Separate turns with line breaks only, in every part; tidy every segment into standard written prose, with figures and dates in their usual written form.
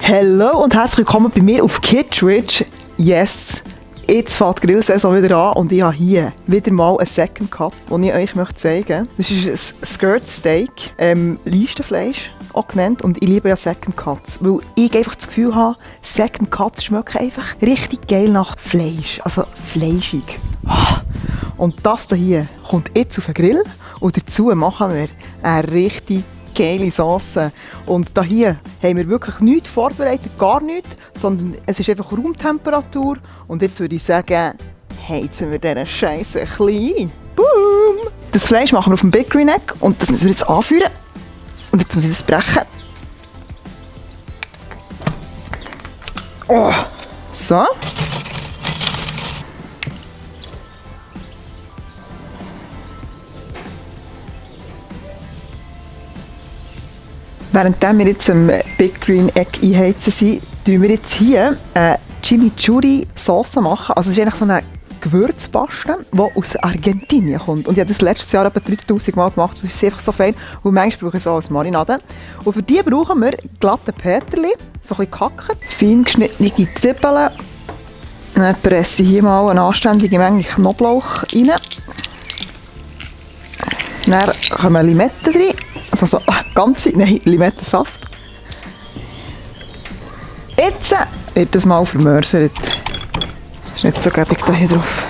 Hallo und herzlich willkommen bei mir auf Kittredge. Yes, jetzt fängt die Grillsaison wieder an und ich habe hier wieder mal einen Second Cut, den ich euch zeigen möchte. Das ist ein Skirt Steak, Leistenfleisch auch genannt, und ich liebe ja Second Cuts, weil ich einfach das Gefühl habe, Second Cuts schmecken einfach richtig geil nach Fleisch, also fleischig. Und das hier kommt jetzt auf den Grill und dazu machen wir eine richtig geile Sauce. Und hier haben wir wirklich nichts vorbereitet, gar nichts, sondern es ist einfach Raumtemperatur. Und jetzt würde ich sagen, heizen wir diesen Scheiß ein bisschen. Boom! Das Fleisch machen wir auf dem Bakery Neck und das müssen wir jetzt anführen. Und jetzt muss ich das brechen. Oh, so. Während wir jetzt am Big Green Egg einheizen sind, tun wir jetzt hier eine Chimichurri-Sauce machen. Also es ist eigentlich so eine Gewürzpaste, die aus Argentinien kommt. Und ich habe das letztes Jahr etwa 3000 Mal gemacht. Das ist einfach so fein. Und manchmal brauche ich es auch als Marinade. Und für die brauchen wir glatte Peterli, so ein bisschen gehackt, fein geschnittene Zwiebeln. Dann presse ich hier mal eine anständige Menge Knoblauch rein. Dann kommen Limetten rein. Also Limettensaft. Jetzt wird das mal vermörsert. Ist nicht so gäbig hier drauf.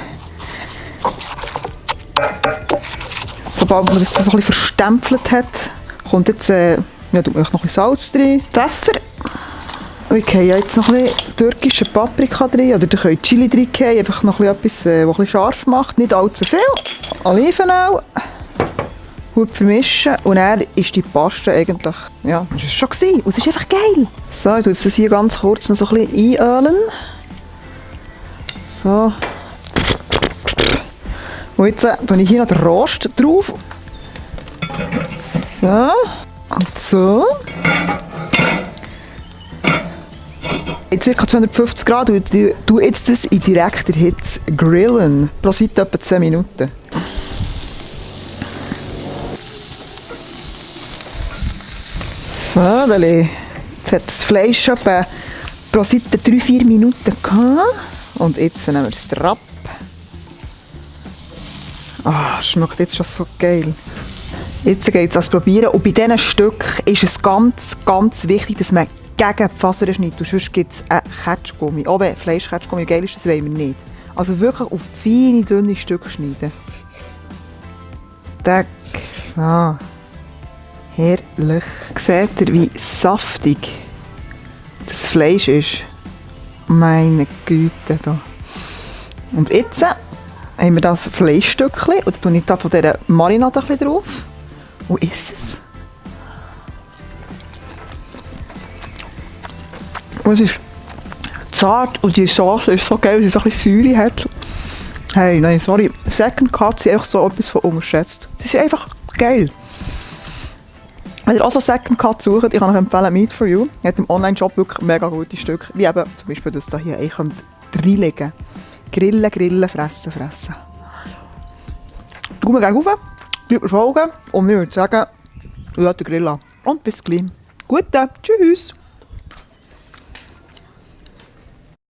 Sobald man das so ein bisschen verstempelt hat, kommt jetzt tut man noch ein bisschen Salz drin, Pfeffer. Okay, jetzt noch ein bisschen türkische Paprika drin, oder ihr könnt Chili drin geben, einfach noch etwas, was ein bisschen scharf macht, nicht allzu viel. Olivenöl. Gut vermischen und dann ist die Paste eigentlich, ja, das war es schon gewesen. Und es ist einfach geil. So, ich tue das hier ganz kurz noch so ein bisschen einölen. So. Und jetzt tue ich hier noch den Rost drauf. So. Und so. Jetzt ca. 250 Grad und ich tue jetzt das in direkter Hitze grillen. Pro Seite etwa 2 Minuten. So, jetzt hat das Fleisch etwa pro Seite 3-4 Minuten gehabt. Und jetzt nehmen wir es drauf. Schmeckt jetzt schon so geil. Jetzt geht es ans Probieren. Und bei diesen Stücken ist es ganz, ganz wichtig, dass man gegen die Faser schneidet. Und sonst gibt es einen Ketschgummi. Auch wenn Fleischketschgummi geil ist, das wollen wir nicht. Also wirklich auf feine, dünne Stücke schneiden. Tack. So. Herrlich. Seht ihr, wie saftig das Fleisch ist? Meine Güte. Da. Und jetzt haben wir das Fleischstückchen und dann tue ich da von dieser Marinade ein bisschen drauf. Wo ist es? Und es ist zart und die Sauce ist so geil, weil sie so ein bisschen Säure hat. Hey, nein, sorry. Second Cuts sind einfach so etwas von unterschätzt. Sie sind einfach geil. Wenn ihr auch so Second Cut sucht, ich kann euch empfehlen Meat for You. Ihr habt im Online-Shop wirklich mega gute Stücke. Wie eben zum Beispiel das hier. Ihr könnt reinlegen. Grillen, grillen, fressen, fressen. Daumen gegen rauf, bleibt mir folgen und ich würde sagen, lasst den Grill an. Und bis gleich. Gute, tschüss!